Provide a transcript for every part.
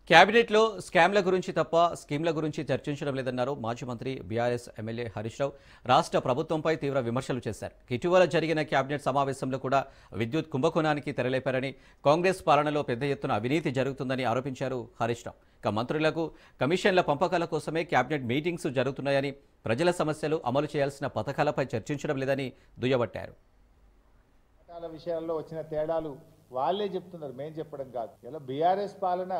కేబినెట్లో స్కామ్ల గురించి తప్ప స్కీమ్ల గురించి చర్చించడం లేదన్నారు మాజీ మంత్రి బీఆర్ఎస్ ఎమ్మెల్యే హరీష్ రావు. రాష్ట్ర ప్రభుత్వంపై తీవ్ర విమర్శలు చేశారు. ఇటీవల జరిగిన కేబినెట్ సమావేశంలో కూడా విద్యుత్ కుంభకోణానికి తెరలేపారని, కాంగ్రెస్ పాలనలో పెద్ద ఎత్తున అవినీతి జరుగుతుందని ఆరోపించారు హరీష్ రావు. ఇక మంత్రులకు కమిషన్ల పంపకాల కోసమే కేబినెట్ మీటింగ్స్ జరుగుతున్నాయని, ప్రజల సమస్యలు అమలు చేయాల్సిన పథకాలపై చర్చించడం లేదని దుయ్యబట్టారు. విషయాల్లో వచ్చిన తేడాలు వాళ్ళే చెప్తున్నారు, మేం చెప్పడం కాదు. ఇలా బీఆర్ఎస్ పాలన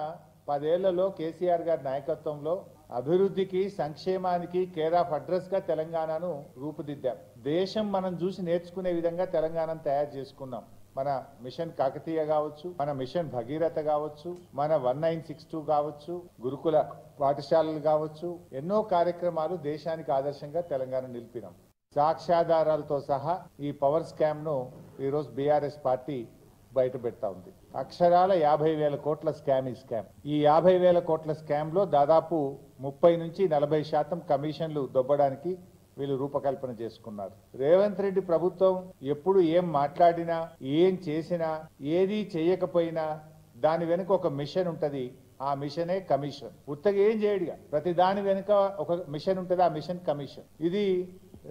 10 ఏళ్లలో కేసీఆర్ గారి నాయకత్వంలో అభివృద్ధికి సంక్షేమానికి కేర్ ఆఫ్ అడ్రస్ గా తెలంగాణను రూపుదిద్దాం. దేశం మనం చూసి నేర్చుకునే విధంగా తెలంగాణను తయారు చేసుకున్నాం. మన మిషన్ కాకతీయ కావచ్చు, మన మిషన్ భగీరథ కావచ్చు, మన 1962 కావచ్చు, గురుకుల పాఠశాలలు కావచ్చు, ఎన్నో కార్యక్రమాలు దేశానికి ఆదర్శంగా తెలంగాణ నిలిపినాం. సాక్ష్యాధారాలతో సహా ఈ పవర్ స్కామ్ ను ఈరోజు బీఆర్ఎస్ పార్టీ బయట పెడతా ఉంది. అక్షరాల 50,000 కోట్ల స్కామ్ ఈ స్కామ్. ఈ 50,000 కోట్ల స్కామ్ లో దాదాపు 30 నుంచి 40% కమిషన్లు దొబ్బడానికి వీళ్ళు రూపకల్పన చేసుకున్నారు. రేవంత్ రెడ్డి ప్రభుత్వం ఎప్పుడు ఏం మాట్లాడినా, ఏం చేసినా, ఏది చేయకపోయినా దాని వెనుక ఒక మిషన్ ఉంటది. ఆ మిషనే కమిషన్. ఉత్తగా ఏం చేయడుగా, ప్రతి దాని వెనుక ఒక మిషన్ ఉంటది. ఆ మిషన్ కమిషన్. ఇది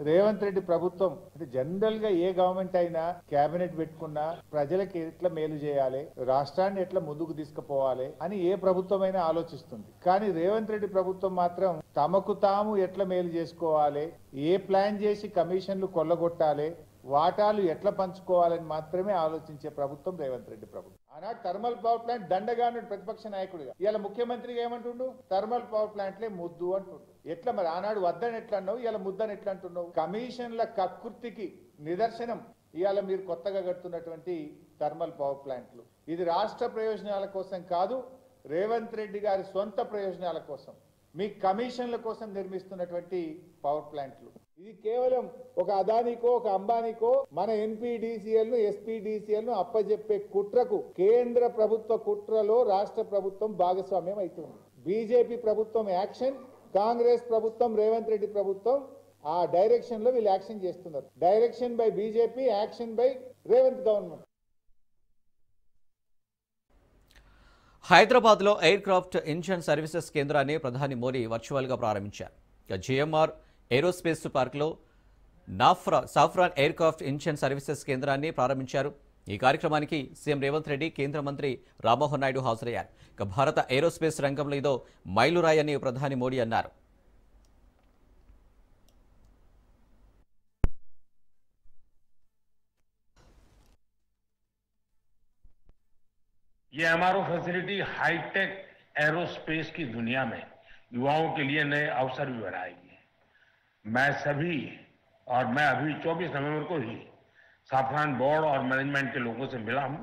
రేవంత్ రెడ్డి ప్రభుత్వం అంటే జనరల్ గా ఏ గవర్నమెంట్ అయినా కేబినెట్ పెట్టుకున్నా ప్రజలకు ఎట్లా మేలు చేయాలి, రాష్ట్రాన్ని ఎట్లా ముందుకు తీసుకుపోవాలి అని ఏ ప్రభుత్వం అయినా ఆలోచిస్తుంది. కానీ రేవంత్ రెడ్డి ప్రభుత్వం మాత్రం తమకు తాము ఎట్లా మేలు చేసుకోవాలి, ఏ ప్లాన్ చేసి కమిషన్లు కొల్లగొట్టాలి, వాటాలు ఎట్లా పంచుకోవాలని మాత్రమే ఆలోచించే ప్రభుత్వం రేవంత్ రెడ్డి ప్రభుత్వం. ఆనాడు థర్మల్ పవర్ ప్లాంట్ దండగా ప్రతిపక్ష నాయకుడిగా, ఇవాళ ముఖ్యమంత్రిగా ఏమంటుండు, థర్మల్ పవర్ ప్లాంట్లే ముద్దు అంటుండు. ఎట్లా మరి ఆనాడు వద్దని ఎట్లా అన్నావు, ఇవాళ ముద్దని ఎట్లా అంటున్నావు? కమిషన్ల కక్కుర్తికి నిదర్శనం ఇవాళ మీరు కొత్తగా కడుతున్నటువంటి థర్మల్ పవర్ ప్లాంట్లు. ఇది రాష్ట్ర ప్రయోజనాల కోసం కాదు, రేవంత్ రెడ్డి గారి సొంత ప్రయోజనాల కోసం, మీ కమిషన్ల కోసం నిర్మిస్తున్నటువంటి పవర్ ప్లాంట్లు. ఇది కేవలం ఒక అదానికో ఒక అంబానీకో మన ఎన్పీడీసీఎల్ ను ఎస్పీడీసీఎల్ ను అప్పజెప్పే కుట్రకు, కేంద్ర ప్రభుత్వ కుట్రలో రాష్ట్ర ప్రభుత్వం భాగస్వామ్యం అవుతుంది. బీజేపీ ప్రభుత్వం యాక్షన్, కాంగ్రెస్ ప్రభుత్వం, రేవంత్ రెడ్డి ప్రభుత్వం ఆ డైరెక్షన్ లో వీళ్ళు యాక్షన్ చేస్తున్నారు. Direction by BJP, action by Revanth government. హైదరాబాద్లో ఎయిర్ క్రాఫ్ట్ ఇంజన్ సర్వీసెస్ కేంద్రాన్ని ప్రధాని మోడీ వర్చువల్గా ప్రారంభించారు. జిఎంఆర్ ఏరోస్పేస్ పార్క్లో saffron air craft engine services కేంద్రాన్ని ప్రారంభించారు. ఈ కార్యక్రమానికి సీఎం రేవంత్ రెడ్డి, కేంద్ర మంత్రి రామ్మోహన్ నాయుడు హాజరయ్యారు. ఇక భారత ఏరోస్పేస్ రంగంలో ఇదో మైలురాయని ప్రధాని మోడీ అన్నారు. ये एमआरओ फैसिलिटी हाईटेक एरोस्पेस की दुनिया में युवाओं के लिए नए अवसर भी बनाएगी। मैं अभी 24 नवंबर को ही साफरान बोर्ड और मैनेजमेंट के लोगों से मिला हूं।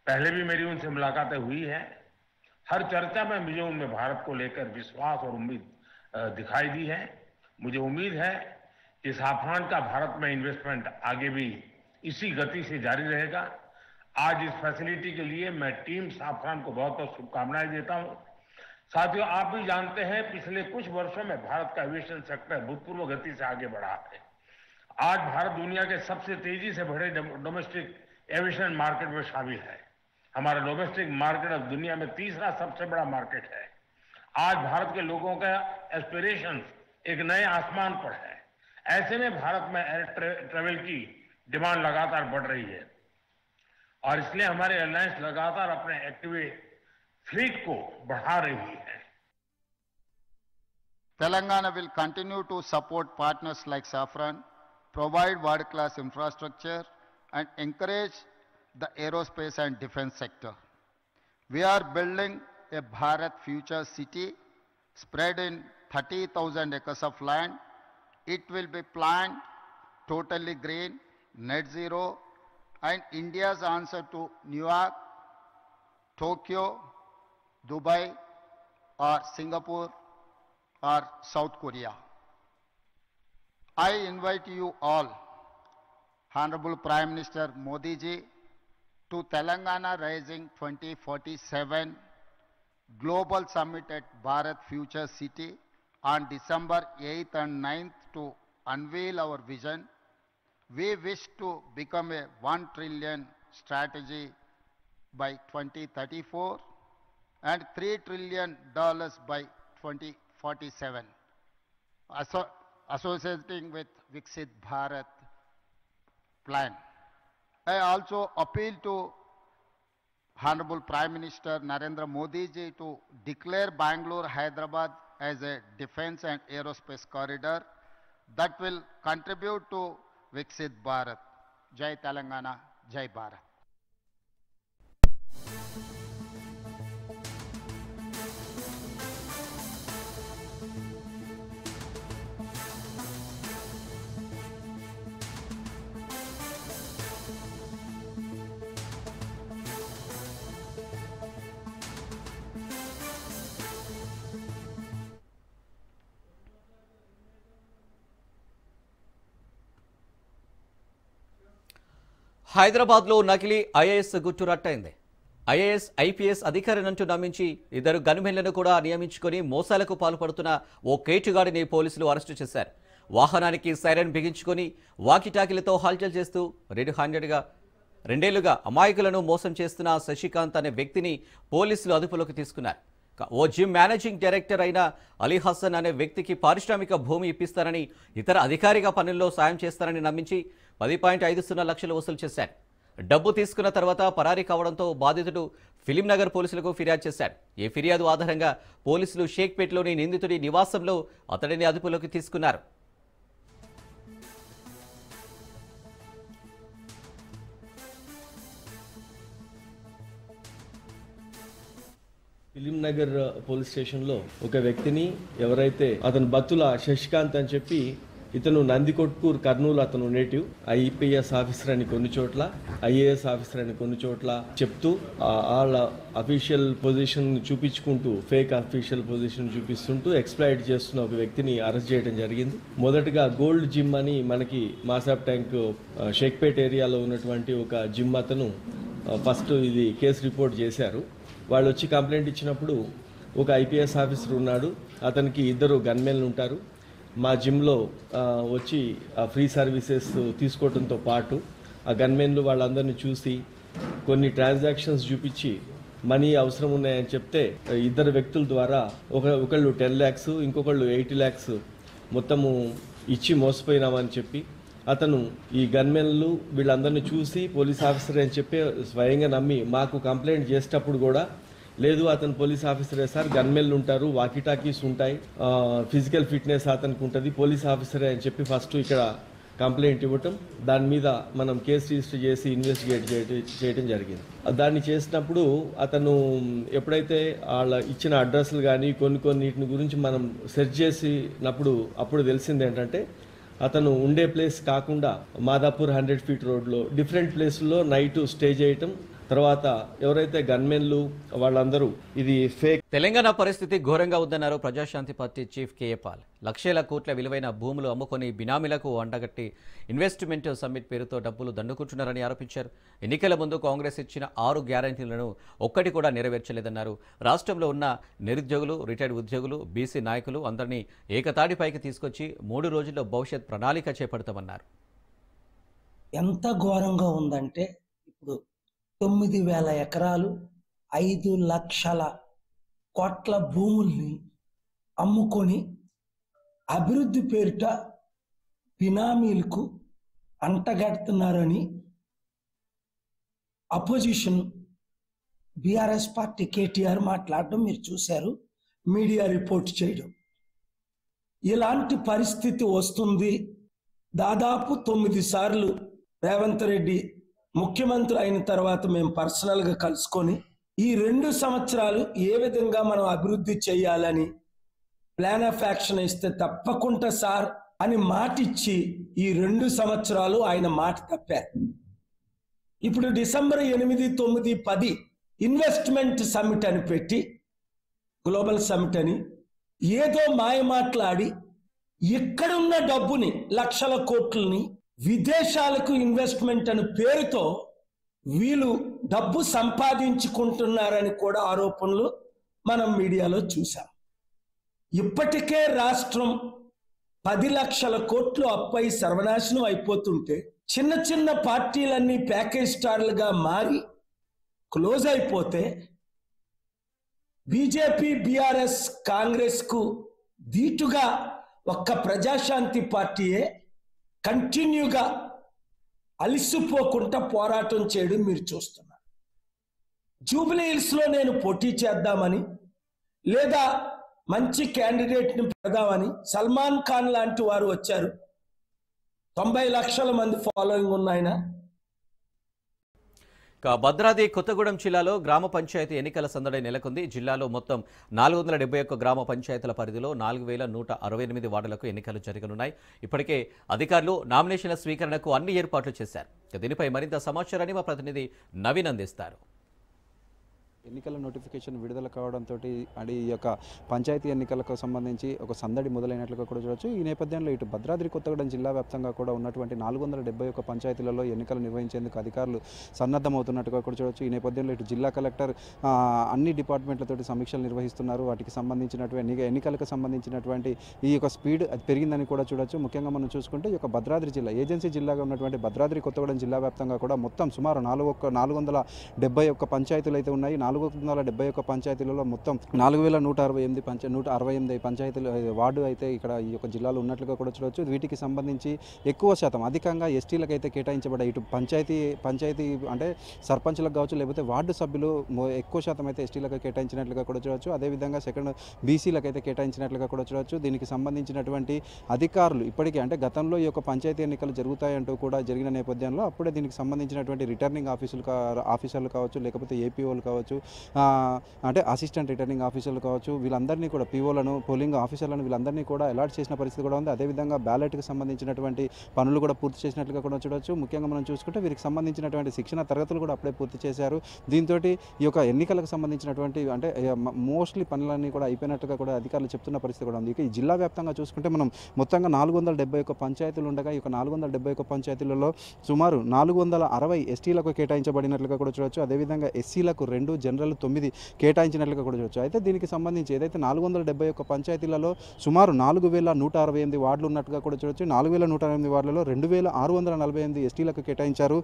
पहले भी मेरी उनसे मुलाकातें हुई हैं। हर चर्चा में मुझे उनमें भारत को लेकर विश्वास और उम्मीद दिखाई दी है। मुझे उम्मीद है कि साफरान का भारत में इन्वेस्टमेंट आगे भी इसी गति से जारी रहेगा। आज इस फैसिलिटी के लिए मैं टीम साफरान को बहुत बहुत शुभकामनाएं देता हूं। साथियों, आप भी जानते हैं पिछले कुछ वर्षों में भारत का एविएशन सेक्टर भूतपूर्व गति से आगे बढ़ा है। आज भारत दुनिया के सबसे तेजी से बढ़े डोमेस्टिक एविएशन मार्केट में शामिल है। हमारा डोमेस्टिक मार्केट अब दुनिया में तीसरा सबसे बड़ा मार्केट है। आज भारत के लोगों का एस्पिरेशन एक नए आसमान पर है। ऐसे में भारत में एयर ट्रेवल की डिमांड लगातार बढ़ रही है और इसलिए हमारे एयरलाइंस लगातार अपने एक्टिव फ्लीट को बढ़ा रही है। Telangana will continue to support partners like Safran, provide world-class infrastructure and encourage the aerospace and defense sector. We are building a Bharat future city spread in 30,000 acres of land. It will be planned totally green, net zero, and India's answer to New York, Tokyo, Dubai, or Singapore, or South Korea. I invite you all, Honorable Prime Minister Modi ji, to Telangana Rising 2047 Global Summit at Bharat Future City on December 8th and 9th to unveil our vision. We wish to become a 1 trillion strategy by 2034 and $3 trillion by 2047, associating with Viksit Bharat plan. I also appeal to Honorable Prime Minister Narendra Modi ji to declare Bangalore, Hyderabad as a defense and aerospace corridor that will contribute to Viksit Bharat. Jai Telangana, Jai Bharat. హైదరాబాద్లో నకిలీ IAS గుట్టురట్టయింది. IAS IPS అధికారినంటూ నమ్మించి ఇద్దరు గన్మెన్లను కూడా నియమించుకొని మోసాలకు పాల్పడుతున్న ఓ కేటుగాడిని పోలీసులు arrest చేశారు. వాహనానికి సైరన్ బిగించుకొని వాకిటాకిలతో హల్చల్ చేస్తూ రెండేళ్లుగా అమాయకులను మోసం చేస్తున్న శశికాంత్ అనే వ్యక్తిని పోలీసులు అదుపులోకి తీసుకున్నారు. ఓ జిమ్ మేనేజింగ్ డైరెక్టర్ అయిన అలీ హసన్ అనే వ్యక్తికి పారిశ్రామిక భూమి ఇప్పిస్తారని, ఇతర అధికారిగా పనుల్లో సాయం చేస్తారని నమ్మించి 10.50 లక్షలు వసూలు చేశారు. డబ్బు తీసుకున్న తర్వాత పరారీ కావడంతో బాధితుడు ఫిలింనగర్ పోలీసులకు ఫిర్యాదు చేశాడు. ఈ ఫిర్యాదు ఆధారంగా పోలీసులు షేక్పేట్లోని నిందితుడి నివాసంలో అతడిని అదుపులోకి తీసుకున్నారు. ఫిలింనగర్ పోలీస్ స్టేషన్లో ఒక వ్యక్తిని ఎవరైతే అతను బత్తుల శశికాంత్ అని చెప్పి, ఇతను నందికొట్కూర్ కర్నూలు అతను నేటివ్, ఐపీఎస్ ఆఫీసర్ అని కొన్ని చోట్ల, ఐఏఎస్ ఆఫీసర్ అని కొన్ని చోట్ల చెప్తూ వాళ్ళ అఫీషియల్ పొజిషన్ చూపించుకుంటూ, ఫేక్ అఫీషియల్ పొజిషన్ చూపిస్తుంటూ ఎక్స్ప్లాయిట్ చేస్తున్న ఒక వ్యక్తిని అరెస్ట్ చేయడం జరిగింది. మొదటగా గోల్డ్ జిమ్ అని మనకి మాసాబ్ ట్యాంక్ షేక్పేట్ ఏరియాలో ఉన్నటువంటి ఒక జిమ్ అతను ఫస్ట్ ఇది కేసు రిపోర్ట్ చేశారు. వాళ్ళు వచ్చి కంప్లైంట్ ఇచ్చినప్పుడు ఒక ఐపీఎస్ ఆఫీసర్ ఉన్నాడు, అతనికి ఇద్దరు గన్మెన్లు ఉంటారు, మా జిమ్లో వచ్చి ఫ్రీ సర్వీసెస్ తీసుకోవడంతో పాటు ఆ గన్మెన్లు వాళ్ళందరినీ చూసి కొన్ని ట్రాన్సాక్షన్స్ చూపించి మనీ అవసరం ఉన్నాయని చెప్తే ఇద్దరు వ్యక్తుల ద్వారా ఒకళ్ళు 10 lakhs, ఇంకొకళ్ళు 80 lakhs మొత్తము ఇచ్చి మోసపోయినామని చెప్పి, అతను ఈ గన్మెన్లు వీళ్ళందరినీ చూసి పోలీస్ ఆఫీసర్ అని చెప్పి స్వయంగా నమ్మి మాకు కంప్లైంట్ చేసేటప్పుడు కూడా, లేదు అతను పోలీస్ ఆఫీసరే సార్, గన్మెన్లు ఉంటారు, వాకీటాకీస్ ఉంటాయి, ఫిజికల్ ఫిట్నెస్ అతనికి ఉంటుంది, పోలీస్ ఆఫీసరే అని చెప్పి ఫస్ట్ ఇక్కడ కంప్లైంట్ ఇవ్వటం, దాని మీద మనం కేసు రిజిస్టర్ చేసి ఇన్వెస్టిగేట్ చేయడం జరిగింది. దాన్ని చేసినప్పుడు అతను ఎప్పుడైతే వాళ్ళ ఇచ్చిన అడ్రస్లు కానీ కొన్నిటిని గురించి మనం సెర్చ్ చేసినప్పుడు అప్పుడు తెలిసింది ఏంటంటే, అతను ఉండే ప్లేస్ కాకుండా మాదాపూర్ 100 feet రోడ్లో డిఫరెంట్ ప్లేసుల్లో నైట్ స్టే చేయటం, తర్వాత ఎవరైతే గన్మెన్లు వాళ్ళందరూ ఇది ఫేక్. తెలంగాణ పరిస్థితి ఘోరంగా ఉందన్నారు Prajashanti party chief KA Paul. లక్షల కోట్ల విలువైన భూములు అమ్ముకొని బినామీలకు అండగట్టి ఇన్వెస్ట్మెంట్ సమ్మిట్ పేరుతో డబ్బులు దండుకుంటున్నారని ఆరోపించారు. ఎన్నికల ముందు కాంగ్రెస్ ఇచ్చిన 6 గ్యారంటీలను ఒక్కటి కూడా నెరవేర్చలేదన్నారు. రాష్ట్రంలో ఉన్న నిరుద్యోగులు, రిటైర్డ్ ఉద్యోగులు, బీసీ నాయకులు అందరినీ ఏకతాటిపైకి తీసుకొచ్చి 3 రోజుల్లో భవిష్యత్ ప్రణాళిక చేపడతామన్నారు. ఎంత ఘోరంగా ఉందంటే, ఇప్పుడు 9,000 ఎకరాలు 5 లక్షల కోట్ల భూముల్ని అమ్ముకొని అభివృద్ధి పేరిట బినామీలకు అంటగడుతున్నారని అపోజిషన్ బీఆర్ఎస్ పార్టీ కేటీఆర్ మాట్లాడడం మీరు చూశారు, మీడియా రిపోర్ట్ చేయడం. ఇలాంటి పరిస్థితి వస్తుంది. దాదాపు 9 సార్లు రేవంత్ రెడ్డి ముఖ్యమంత్రి అయిన తర్వాత మేము పర్సనల్గా కలుసుకొని ఈ 2 సంవత్సరాలు ఏ విధంగా మనం అభివృద్ధి చేయాలని ప్లాన్ ఆఫ్ యాక్షన్ ఇస్తే తప్పకుండా సార్ అని మాటిచ్చి ఈ 2 సంవత్సరాలు ఆయన మాట తప్పారు. ఇప్పుడు డిసెంబర్ 8, 9, 10 ఇన్వెస్ట్మెంట్ సమ్మిట్ అని పెట్టి, గ్లోబల్ సమ్మిట్ అని ఏదో మాయ మాట్లాడి ఇక్కడున్న డబ్బుని లక్షల కోట్లని విదేశాలకు ఇన్వెస్ట్మెంట్ అని పేరుతో వీళ్ళు డబ్బు సంపాదించుకుంటున్నారని కూడా ఆరోపణలు మనం మీడియాలో చూసాం. ఇప్పటికే రాష్ట్రం 10 లక్షల కోట్లు అప్పై సర్వనాశనం అయిపోతుంటే, చిన్న చిన్న పార్టీలన్నీ ప్యాకేజ్ స్టార్లుగా మారి క్లోజ్ అయిపోతే బీజేపీ, బీఆర్ఎస్, కాంగ్రెస్కు ధీటుగా ఒక్క ప్రజాశాంతి పార్టీయే కంటిన్యూగా అలిసిపోకుండా పోరాటం చేయడం మీరు చూస్తున్నారు. జూబ్లీ హిల్స్లో నేను పోటీ చేద్దామని లేదా మంచి క్యాండిడేట్ని పెడదామని సల్మాన్ ఖాన్ లాంటి వారు వచ్చారు. 90 లక్షల మంది ఫాలోయింగ్ ఉన్నాయన. భద్రాద్రి కొత్తగూడెం జిల్లాలో గ్రామ పంచాయతీ ఎన్నికల సందడి నెలకొంది. జిల్లాలో మొత్తం 471 గ్రామ పంచాయతీల పరిధిలో 4168 వార్డులకు ఎన్నికలు జరగనున్నాయి. ఇప్పటికే అధికారులు నామినేషన్ల స్వీకరణకు అన్ని ఏర్పాట్లు చేశారు. దీనిపై మరింత సమాచారాన్ని మా ప్రతినిధి నవీన్ అందిస్తారు. ఎన్నికల నోటిఫికేషన్ విడుదల కావడంతో ఈ యొక్క పంచాయతీ ఎన్నికలకు సంబంధించి ఒక సందడి మొదలైనట్లుగా కూడా చూడవచ్చు. ఈ నేపథ్యంలో ఇటు భద్రాద్రి కొత్తగూడెం జిల్లా వ్యాప్తంగా కూడా ఉన్నటువంటి 471 పంచాయతీలలో ఎన్నికలు నిర్వహించేందుకు అధికారులు సన్నద్ధమవుతున్నట్టుగా కూడా చూడవచ్చు. ఈ నేపథ్యంలో ఇటు జిల్లా కలెక్టర్ అన్ని డిపార్ట్మెంట్లతోటి సమీక్షలు నిర్వహిస్తున్నారు. వాటికి సంబంధించినటువంటి ఎన్నికలకు సంబంధించినటువంటి ఈ యొక్క స్పీడ్ అది పెరిగిందని కూడా చూడవచ్చు. ముఖ్యంగా మనం చూసుకుంటే ఈ యొక్క భద్రాద్రి జిల్లా ఏజెన్సీ జిల్లాగా ఉన్నటువంటి భద్రాద్రి కొత్తగూడెం జిల్లా వ్యాప్తంగా కూడా మొత్తం సుమారు 471 పంచాయతీలు అయితే ఉన్నాయి. 471 పంచాయతీలలో మొత్తం 4168 పంచాయతీలు వార్డు అయితే ఇక్కడ ఈ యొక్క జిల్లాలో ఉన్నట్లుగా కూడా చూడవచ్చు. వీటికి సంబంధించి ఎక్కువ శాతం అధికంగా ఎస్టీలకు అయితే కేటాయించబడ్డాయి. ఇటు పంచాయతీ అంటే సర్పంచ్లకు కావచ్చు, లేకపోతే వార్డు సభ్యులు ఎక్కువ శాతం అయితే ఎస్టీలకు కేటాయించినట్లుగా కూడా చూడవచ్చు. అదేవిధంగా సెకండ్ బీసీలకు అయితే కేటాయించినట్లుగా కూడా చూడవచ్చు. దీనికి సంబంధించినటువంటి అధికారులు ఇప్పటికీ అంటే గతంలో ఈ యొక్క పంచాయతీ ఎన్నికలు జరుగుతాయంటూ కూడా జరిగిన నేపథ్యంలో అప్పుడే దీనికి సంబంధించినటువంటి రిటర్నింగ్ ఆఫీసర్లు కావచ్చు, లేకపోతే ఏపీఓలు కావచ్చు, అంటే అసిస్టెంట్ రిటర్నింగ్ ఆఫీసర్లు కావచ్చు, వీళ్ళందరినీ కూడా పీఓలను, పోలింగ్ ఆఫీసర్లను వీళ్ళందరినీ కూడా అలాట్ చేసిన పరిస్థితి కూడా ఉంది. అదేవిధంగా బ్యాలెట్కి సంబంధించినటువంటి పనులు కూడా పూర్తి చేసినట్లుగా కూడా చూడవచ్చు. ముఖ్యంగా మనం చూసుకుంటే వీరికి సంబంధించినటువంటి శిక్షణ తరగతులు కూడా అప్పుడే పూర్తి చేశారు. దీంతో ఈ యొక్క ఎన్నికలకు సంబంధించినటువంటి అంటే మోస్ట్లీ పనులన్నీ కూడా అయిపోయినట్టుగా కూడా అధికారులు చెప్తున్న పరిస్థితి కూడా ఉంది. ఇక ఈ జిల్లా వ్యాప్తంగా చూసుకుంటే మనం మొత్తంగా 471 పంచాయతీలు ఉండగా ఈ యొక్క 471 పంచాయతీలలో సుమారు 460 ఎస్టీలకు కేటాయించబడినట్లుగా కూడా చూడవచ్చు. అదేవిధంగా ఎస్సీలకు 2, జనరల్ 9 కేటాయించినట్లుగా కూడా చూడవచ్చు. అయితే దీనికి సంబంధించి ఏదైతే 471 పంచాయతీలలో సుమారు 4168 వార్డులు ఉన్నట్టుగా కూడా చూడవచ్చు. 4168 వార్డులలో 2648 ఎస్టీలకు కేటాయించారు.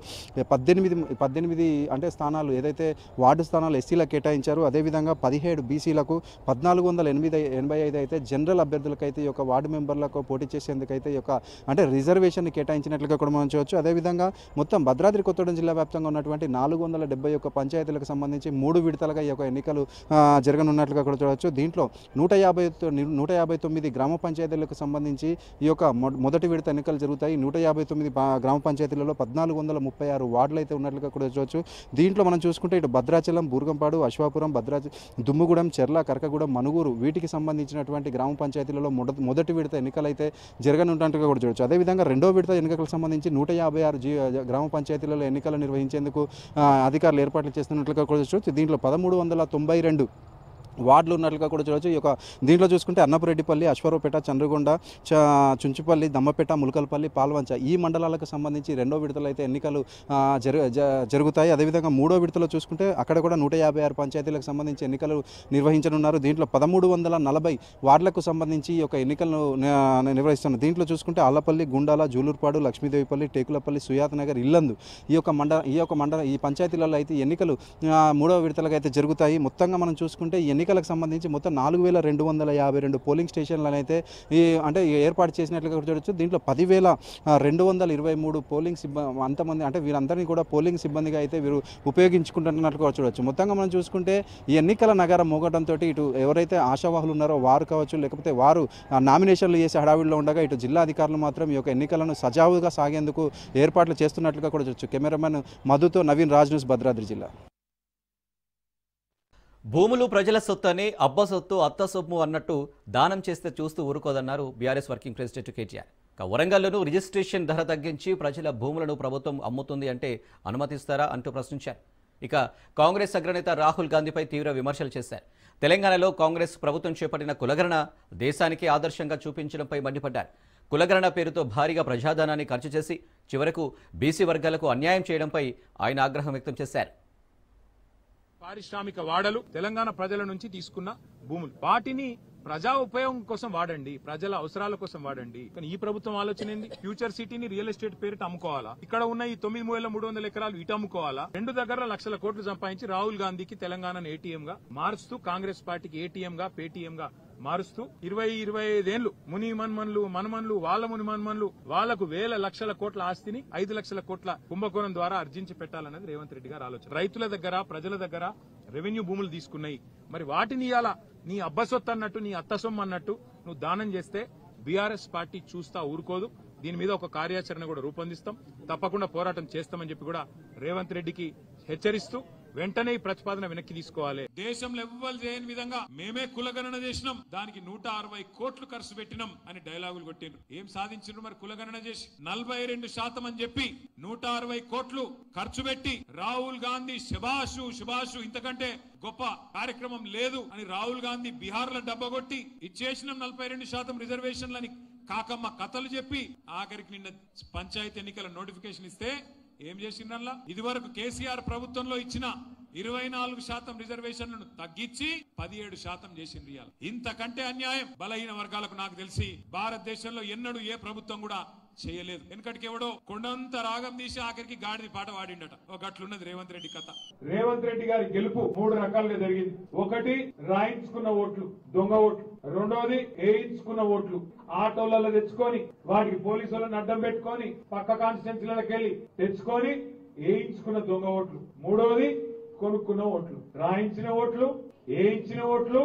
18 అంటే స్థానాలు ఏదైతే వార్డు స్థానాలు ఎస్సీలకు కేటాయించారు. అదేవిధంగా 17 బీసీలకు, 1485 అయితే జనరల్ అభ్యర్థులకు అయితే ఈ యొక్క వార్డు మెంబర్లకు పోటీ చేసేందుకైతే ఈ యొక్క అంటే రిజర్వేషన్ కేటాయించినట్లుగా కూడా మనం చూడవచ్చు. అదేవిధంగా మొత్తం భద్రాద్రి కొత్తగూడెం జిల్లా వ్యాప్తంగా ఉన్నటువంటి 471 పంచాయతీలకు సంబంధించి 3 విడతలుగా ఈ యొక్క ఎన్నికలు జరగనున్నట్లుగా కూడా చూడవచ్చు. దీంట్లో 159 గ్రామ పంచాయతీలకు సంబంధించి ఈ యొక్క మొదటి విడత ఎన్నికలు జరుగుతాయి. 159 గ్రామ పంచాయతీలలో 1436 వార్డులు అయితే ఉన్నట్లుగా కూడా చూడవచ్చు. దీంట్లో మనం చూసుకుంటే ఇటు భద్రాచలం, బూర్గంపాడు, అశ్వాపురం, దుమ్ముగూడెం, చెర్ల, కరకగూడెం, మనుగూరు వీటికి సంబంధించినటువంటి గ్రామ పంచాయతీలలో మొదటి విడత ఎన్నికలు అయితే జరగనున్నట్టుగా కూడా చూడవచ్చు. అదేవిధంగా రెండో విడత ఎన్నికలకు సంబంధించి 156 గ్రామ పంచాయతీలలో ఎన్నికలు నిర్వహించేందుకు అధికారులు ఏర్పాట్లు చేస్తున్నట్లుగా కూడా చూడవచ్చు. దీంట్లో 1392 వార్డులు ఉన్నట్లుగా కూడా చూడవచ్చు. ఈ యొక్క దీంట్లో చూసుకుంటే అన్నపురెడ్డిపల్లి, అశ్వరావుపేట, చంద్రగొండ, చుంచుపల్లి, దమ్మపేట, ములకల్పల్లి, పాల్వంచ ఈ మండలాలకు సంబంధించి రెండో విడతలో అయితే ఎన్నికలు జరుగుతాయి. అదేవిధంగా మూడో విడతలో చూసుకుంటే అక్కడ కూడా 156 పంచాయతీలకు సంబంధించి ఎన్నికలు నిర్వహించనున్నారు. దీంట్లో 1340 వార్డులకు సంబంధించి ఈ యొక్క ఎన్నికలను నిర్వహిస్తున్నారు. దీంట్లో చూసుకుంటే ఆలపల్లి, గుండాల, జూలూరుపాడు, లక్ష్మీదేవిపల్లి, టేకులపల్లి, సుయాత్ నగర్, ఇల్లందు ఈ పంచాయతీలలో అయితే ఎన్నికలు మూడో విడతలకు అయితే జరుగుతాయి. మొత్తంగా మనం చూసుకుంటే ఈ ఎన్నికలకు సంబంధించి మొత్తం 4252 పోలింగ్ స్టేషన్లను అయితే అంటే ఏర్పాటు చేసినట్లుగా చూడవచ్చు. దీంట్లో 10,223 పోలింగ్ సిబ్బంది అంతమంది అంటే వీరందరినీ కూడా పోలింగ్ సిబ్బందిగా అయితే వీరు ఉపయోగించుకుంటున్నట్లుగా చూడవచ్చు. మొత్తంగా మనం చూసుకుంటే ఈ ఎన్నికల నగరం మోగడంతో ఇటు ఎవరైతే ఆశావాహులు ఉన్నారో వారు కావచ్చు, లేకపోతే వారు నామినేషన్లు చేసే హడావిడిలో ఉండగా ఇటు జిల్లా అధికారులు మాత్రం ఈ యొక్క ఎన్నికలను సజావుగా సాగేందుకు ఏర్పాట్లు చేస్తున్నట్లుగా కూడా చూడవచ్చు. కెమెరామెన్ మధుతో నవీన్, రాజ్ న్యూస్, భద్రాద్రి జిల్లా. భూములు ప్రజల సొత్తు అని అబ్బ సొత్తు అత్త సొమ్ము అన్నట్టు దానం చేస్తే చూస్తూ ఊరుకోదన్నారు బీఆర్ఎస్ వర్కింగ్ ప్రెసిడెంట్ కేటీఆర్. వరంగల్లోనూ రిజిస్ట్రేషన్ ధర తగ్గించి ప్రజల భూములను ప్రభుత్వం అమ్ముతుంది అంటే అనుమతిస్తారా అంటూ ప్రశ్నించారు. ఇక కాంగ్రెస్ అగ్రనేత రాహుల్ గాంధీపై తీవ్ర విమర్శలు చేశారు. తెలంగాణలో కాంగ్రెస్ ప్రభుత్వం చేపట్టిన కులగణన దేశానికి ఆదర్శంగా చూపించడంపై మండిపడ్డారు. కులగణన పేరుతో భారీగా ప్రజాధనాన్ని ఖర్చు చేసి చివరకు బీసీ వర్గాలకు అన్యాయం చేయడంపై ఆయన ఆగ్రహం వ్యక్తం చేశారు. పారిశ్రామిక వాడలు తెలంగాణ ప్రజల నుంచి తీసుకున్న భూములు వాటిని ప్రజా ఉపయోగం కోసం వాడండి, ప్రజల అవసరాల కోసం వాడండి. కానీ ఈ ప్రభుత్వం ఆలోచన ఏంది? ఫ్యూచర్ సిటీని రియల్ ఎస్టేట్ పేరిట అమ్ముకోవాలా, ఇక్కడ ఉన్న ఈ 9,300 ఎకరాలు ఇటు అమ్ముకోవాలా, 2 దగ్గర లక్షల కోట్లు సంపాదించి రాహుల్ గాంధీకి తెలంగాణను ఏటీఎం గా మారుస్తూ, కాంగ్రెస్ పార్టీకి ఏటీఎం గా పేటీఎం గా మారుస్తూ 20-25 ఏళ్లు ముని మన్మన్లు మనమన్లు వాళ్ళ ముని మన్మన్లు వాళ్లకు వేల లక్షల కోట్ల ఆస్తిని 5 లక్షల కోట్ల కుంభకోణం ద్వారా అర్జించి పెట్టాలన్నది రేవంత్ రెడ్డి గారి ఆలోచన. రైతుల దగ్గర ప్రజల దగ్గర రెవెన్యూ భూములు తీసుకున్నాయి, మరి వాటిని ఇయాల నీ అబ్బసొత్తు అన్నట్టు, నీ అత్తసొమ్ము అన్నట్టు నువ్వు దానం చేస్తే బీఆర్ఎస్ పార్టీ చూస్తా ఊరుకోదు. దీని మీద ఒక కార్యాచరణ కూడా రూపొందిస్తాం, తప్పకుండా పోరాటం చేస్తామని చెప్పి కూడా రేవంత్ రెడ్డికి హెచ్చరిస్తూ వెంటనే ఈ ప్రతిపాదన వెనక్కి తీసుకోవాలి. దేశంలో ఎవ్వరు చేయని విధంగా మేమే కులగణన చేసినాం, దానికి 160 కోట్లు ఖర్చు పెట్టినాం అని డైలాగులు కొట్టిండ్రు. ఏం సాధించారు మరి కులగణన చేసి? 42% అని చెప్పి 160 కోట్లు ఖర్చు పెట్టి రాహుల్ గాంధీ శుభాషు ఇంతకంటే గొప్ప కార్యక్రమం లేదు అని రాహుల్ గాంధీ బీహార్ లో డబ్బగొట్టి ఇచ్చేసినాం 42% రిజర్వేషన్లని కాకమ్మ కథలు చెప్పి ఆఖరికి నిన్న పంచాయతీ ఎన్నికల నోటిఫికేషన్ ఇస్తే ఏం చేసిండ్రల్లా? ఇదివరకు కేసీఆర్ ప్రభుత్వంలో ఇచ్చిన 24% రిజర్వేషన్లను తగ్గించి 17% చేసిండ్రు. ఇంతకంటే అన్యాయం బలహీన వర్గాలకు నాకు తెలిసి భారతదేశంలో ఎన్నడూ ఏ ప్రభుత్వం కూడా చేయలేదు. వెనకటికి ఎవడో కొండంత రాగం తీసి ఆఖరికి గాడిది పాట వాడిండట. ఒక గట్లున్నది రేవంత్ రెడ్డి కథ. రేవంత్ రెడ్డి గారి గెలుపు 3 రకాలుగా జరిగింది. ఒకటి రాయించుకున్న ఓట్లు, దొంగ ఓట్లు. రెండోది వేయించుకున్న ఓట్లు, ఆటోలలో తెచ్చుకొని వాటికి పోలీసులను అడ్డం పెట్టుకొని పక్క కాన్స్టిట్యున్సీలకు వెళ్లి తెచ్చుకొని వేయించుకున్న దొంగ ఓట్లు. మూడోది కొనుక్కున్న ఓట్లు. రాయించిన ఓట్లు, వేయించిన ఓట్లు,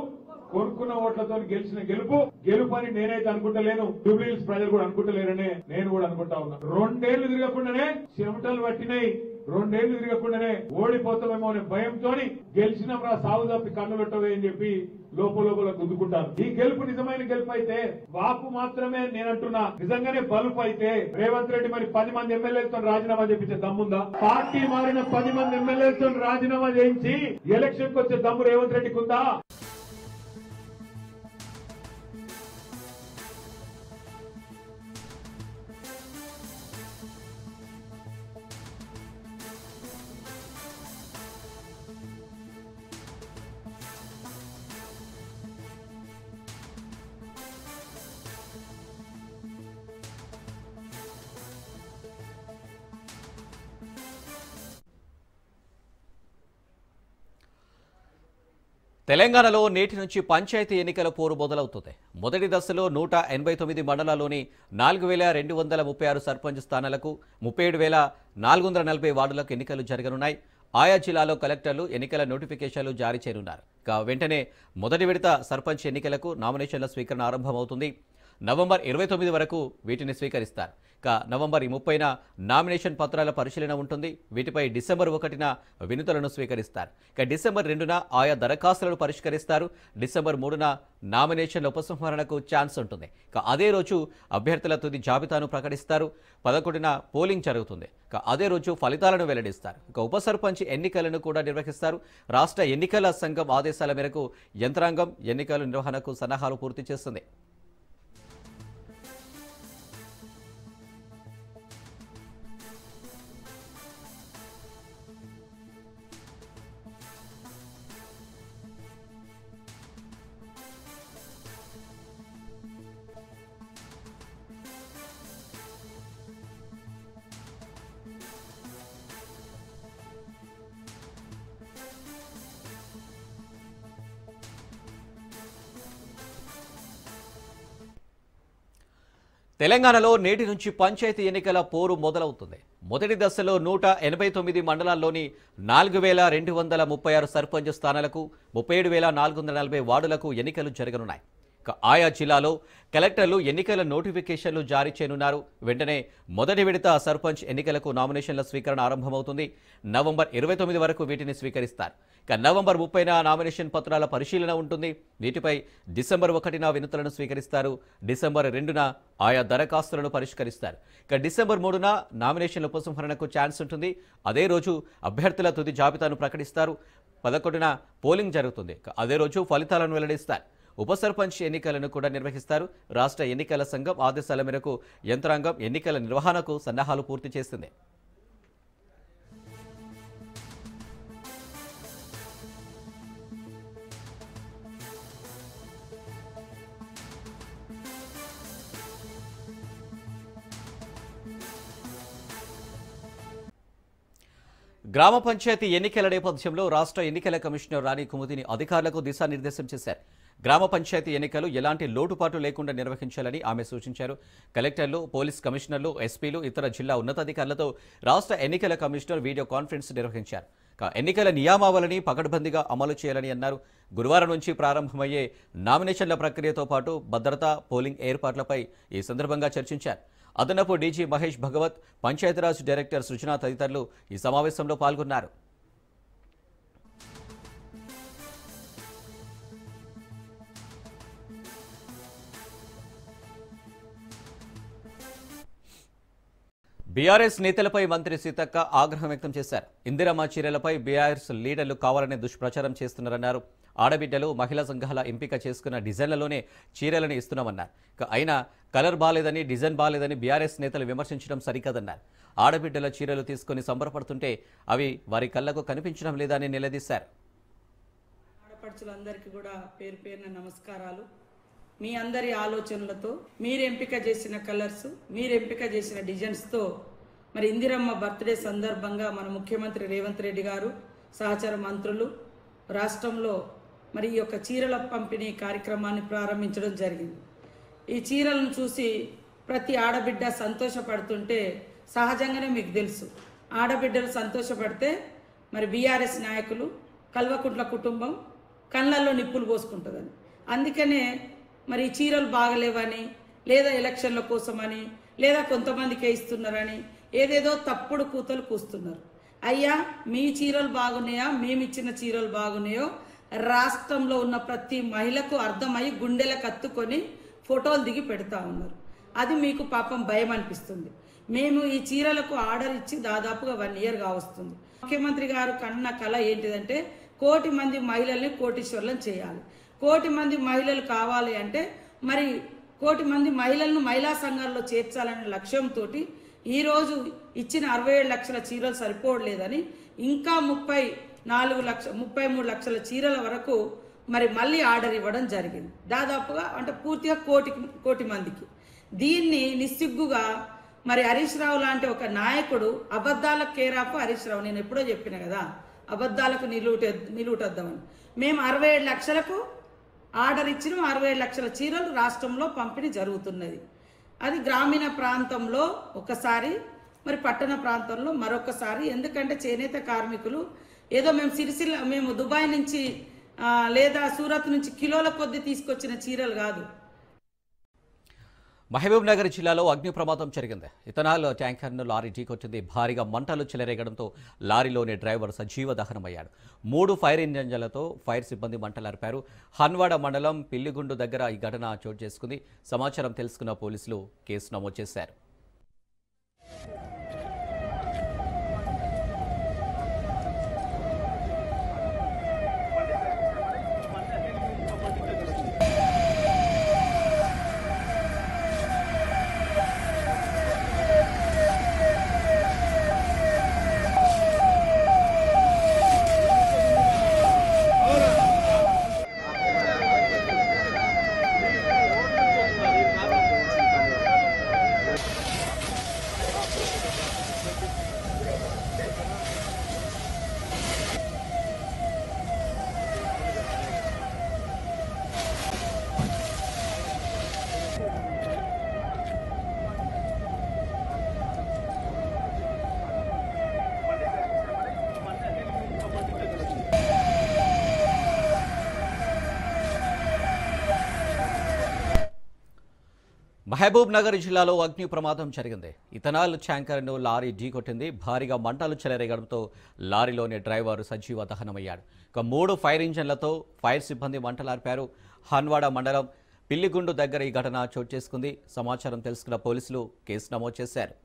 కొనుక్కున్న ఓట్లతో గెలిచిన గెలుపు అని నేనైతే అనుకుంటలేను, జూబ్లీహిల్స్ ప్రజలు కూడా అనుకుంటలేరనే నేను కూడా అనుకుంటా ఉన్నా. 2 ఏళ్లు తిరగకుండానే చెమటలు పట్టినాయి, 2 ఏళ్లు తిరగకుండానే ఓడిపోతామేమో అనే భయంతో గెలిచినప్పుడు సాగు తప్పి కన్ను పెట్టవే అని చెప్పి లోపల గుద్దుకుంటారు. ఈ గెలుపు నిజమైన గెలుపు అయితే, వాపు మాత్రమే నేనంటున్నా, నిజంగానే బలుపు అయితే రేవంత్ రెడ్డి మరి 10 మంది ఎమ్మెల్యేలతో రాజీనామా చేయించే దమ్ముందా? పార్టీ మారిన 10 మంది ఎమ్మెల్యేలతో రాజీనామా చేయించి ఎలక్షన్ కు వచ్చే దమ్ము రేవంత్ రెడ్డికి ఉందా? తెలంగాణలో నేటి నుంచి పంచాయతీ ఎన్నికల పోరు మొదలవుతుంది. మొదటి దశలో 189 మండలాల్లోని 4,236 సర్పంచ్ స్థానాలకు 37,440 వార్డులకు ఎన్నికలు జరగనున్నాయి. ఆయా జిల్లాలో కలెక్టర్లు ఎన్నికల నోటిఫికేషన్లు జారీ చేయనున్నారు. వెంటనే మొదటి విడత సర్పంచ్ ఎన్నికలకు నామినేషన్ల స్వీకరణ ఆరంభమవుతుంది. నవంబర్ 29 వరకు వీటిని స్వీకరిస్తారు. నవంబర్ 30న నామినేషన్ పత్రాల పరిశీలన ఉంటుంది. వీటిపై డిసెంబర్ 1న వినతులను స్వీకరిస్తారు. డిసెంబర్ 2న ఆయా దరఖాస్తులను పరిష్కరిస్తారు. డిసెంబర్ 3న నామినేషన్ల ఉపసంహరణకు ఛాన్స్ ఉంటుంది. అదే రోజు అభ్యర్థుల తుది జాబితాను ప్రకటిస్తారు. 11న పోలింగ్ జరుగుతుంది. అదే రోజు ఫలితాలను వెల్లడిస్తారు. ఉప సర్పంచ్ ఎన్నికలను కూడా నిర్వహిస్తారు. రాష్ట్ర ఎన్నికల సంఘం ఆదేశాల మేరకు యంత్రాంగం ఎన్నికల నిర్వహణకు సన్నాహాలు పూర్తి చేస్తుంది. తెలంగాణలో నేటి నుంచి పంచాయతీ ఎన్నికల పోరు మొదలవుతుంది. మొదటి దశలో 189 మండలాల్లోని 4,236 సర్పంచ్ స్థానాలకు 37,440 వార్డులకు ఎన్నికలు జరగనున్నాయి. ఆయా జిల్లాలో కలెక్టర్లు ఎన్నికల నోటిఫికేషన్లు జారీ చేయనున్నారు. వెంటనే మొదటి విడత సర్పంచ్ ఎన్నికలకు నామినేషన్ల స్వీకరణ ఆరంభమవుతుంది. నవంబర్ 29 వరకు వీటిని స్వీకరిస్తారు. నవంబర్ 30న నామినేషన్ పత్రాల పరిశీలన ఉంటుంది. వీటిపై డిసెంబర్ 1న వినతులను స్వీకరిస్తారు. డిసెంబర్ 2న ఆయా దరఖాస్తులను పరిష్కరిస్తారు. డిసెంబర్ 3న నామినేషన్ల ఉపసంహరణకు ఛాన్స్ ఉంటుంది. అదే రోజు అభ్యర్థుల తుది జాబితాను ప్రకటిస్తారు. 11న పోలింగ్ జరుగుతుంది. అదే రోజు ఫలితాలను వెల్లడిస్తారు. ఉప సర్పంచ్ ఎన్నికలను కూడా నిర్వహిస్తారు. రాష్ట్ర ఎన్నికల సంఘం ఆదేశాల మేరకు యంత్రాంగం ఎన్నికల నిర్వహణకు సన్నాహాలు పూర్తి చేసింది. గ్రామ పంచాయతీ ఎన్నికల నేపథ్యంలో రాష్ట్ర ఎన్నికల కమిషనర్ రాణి కుముదిని అధికారులకు దిశానిర్దేశం చేశారు. గ్రామ పంచాయతీ ఎన్నికలు ఎలాంటి లోటుపాటు లేకుండా నిర్వహించాలని ఆమె సూచించారు. కలెక్టర్లు, పోలీస్ కమిషనర్లు, ఎస్పీలు, ఇతర జిల్లా ఉన్నతాధికారులతో రాష్ట్ర ఎన్నికల కమిషనర్ వీడియో కాన్ఫరెన్స్ నిర్వహించారు. ఎన్నికల నియమావళిని పకడ్బందీగా అమలు చేయాలని అన్నారు. గురువారం నుంచి ప్రారంభమయ్యే నామినేషన్ల ప్రక్రియతో పాటు భద్రత, పోలింగ్ ఏర్పాట్లపై ఈ సందర్భంగా చర్చించారు. అదనపు డీజీ మహేష్ భగవత్, పంచాయతీరాజ్ డైరెక్టర్ సృజన తదితరులు ఈ సమావేశంలో పాల్గొన్నారు. బీఆర్ఎస్ నేతలపై మంత్రి సీతక్క ఆగ్రహం వ్యక్తం చేశారు. ఇందిరమ్మ చీరలపై బీఆర్ఎస్ లీడర్లు కావాలనే దుష్ప్రచారం చేస్తున్నారన్నారు. ఆడబిడ్డలు, మహిళా సంఘాల ఎంపిక చేసుకున్న డిజైన్లలోనే చీరలను ఇస్తున్నామన్నారు. అయినా కలర్ బాలేదని, డిజైన్ బాలేదని బీఆర్ఎస్ నేతలు విమర్శించడం సరికాదన్నారు. ఆడబిడ్డల చీరలు తీసుకుని సంబరపడుతుంటే అవి వారి కళ్లకు కనిపించడం లేదని నిలదీశారు. ఆడపడుచులందరికీ కూడా పేరు పేరున నమస్కారాలు. మీ అందరి ఆలోచనలతో మీరు ఎంపిక చేసిన కలర్స్, మీరు ఎంపిక చేసిన డిజైన్స్తో మరి ఇందిరమ్మ బర్త్డే సందర్భంగా మన ముఖ్యమంత్రి రేవంత్ రెడ్డి గారు, సహచర మంత్రులు రాష్ట్రంలో మరి ఈ యొక్క చీరల పంపిణీ కార్యక్రమాన్ని ప్రారంభించడం జరిగింది. ఈ చీరలను చూసి ప్రతి ఆడబిడ్డ సంతోషపడుతుంటే సహజంగానే మీకు తెలుసు, ఆడబిడ్డలు సంతోషపడితే మరి బీఆర్ఎస్ నాయకులు, కల్వకుంట్ల కుటుంబం కళ్ళల్లో నిప్పులు పోసుకుంటుందని. అందుకనే మరి చీరలు బాగలేవని, లేదా ఎలక్షన్ల కోసమని, లేదా కొంతమందికే ఇస్తున్నారని ఏదేదో తప్పుడు కూతలు కూస్తున్నారు. అయ్యా, మీ చీరలు బాగున్నాయా, మేమిచ్చిన చీరలు బాగున్నాయో రాష్ట్రంలో ఉన్న ప్రతి మహిళకు అర్థమై గుండెలకు కత్తుకొని ఫోటోలు దిగి పెడతా ఉన్నారు. అది మీకు పాపం భయం అనిపిస్తుంది. మేము ఈ చీరలకు ఆర్డర్ ఇచ్చి దాదాపుగా 1 year కావస్తుంది. ముఖ్యమంత్రి గారు కన్న కళ ఏంటిదంటే 1 కోటి మంది మహిళల్ని కోటీశ్వర్లను చేయాలి. 1 కోటి మంది మహిళలు కావాలి అంటే మరి 1 కోటి మంది మహిళలను మహిళా సంఘాల్లో చేర్చాలనే లక్ష్యంతో ఈరోజు ఇచ్చిన 67 లక్షల చీరలు సరిపోవట్లేదని ఇంకా 33 లక్షల చీరల వరకు మరి మళ్ళీ ఆర్డర్ ఇవ్వడం జరిగింది. దాదాపుగా అంటే పూర్తిగా 1 కోటి మందికి. దీన్ని నిస్సిగ్గుగా మరి హరీష్ రావు లాంటి ఒక నాయకుడు, అబద్ధాలకు కేరాపు హరీష్ రావు, నేను ఎప్పుడో చెప్పిన కదా అబద్ధాలకు నిలువుటద్దామని. మేము 67 లక్షలకు ఆర్డర్ ఇచ్చిన 67 లక్షల చీరలు రాష్ట్రంలో పంపిణీ జరుగుతున్నది. అది గ్రామీణ ప్రాంతంలో ఒకసారి, మరి పట్టణ ప్రాంతంలో మరొకసారి. ఎందుకంటే చేనేత కార్మికులు ఏదో మేము దుబాయ్ నుంచి లేదా సూరత్ నుంచి కిలోల కొద్ది తీసుకొచ్చిన చీరలు కాదు. మహబూబ్ నగర్ జిల్లాలో అగ్ని ప్రమాదం జరిగింది. ఇథనాల్ ట్యాంకర్ను లారీ ఢీకొట్టింది. భారీగా మంటలు చెలరేగడంతో లారీలోని డ్రైవర్ సజీవ దహనమయ్యాడు. 3 ఫైర్ ఇంజన్లతో ఫైర్ సిబ్బంది మంటలార్పారు. హన్వాడ మండలం పిల్లిగుండు దగ్గర ఈ ఘటన చోటు చేసుకుంది. సమాచారం తెలుసుకున్న పోలీసులు కేసు నమోదు చేశారు. మహబూబ్ నగర్ జిల్లాలో అగ్ని ప్రమాదం జరిగింది. ఇథనాల్ ట్యాంకర్ను లారీ ఢీకొట్టింది. భారీగా మంటలు చెలరేగడంతో లారీలోని డ్రైవర్ సజీవ దహనమయ్యాడు. 3 ఫైర్ ఇంజన్లతో ఫైర్ సిబ్బంది మంటలార్పారు. హన్వాడ మండలం పిల్లిగుండు దగ్గర ఈ ఘటన చోటు చేసుకుంది. సమాచారం తెలుసుకున్న పోలీసులు కేసు నమోదు చేశారు.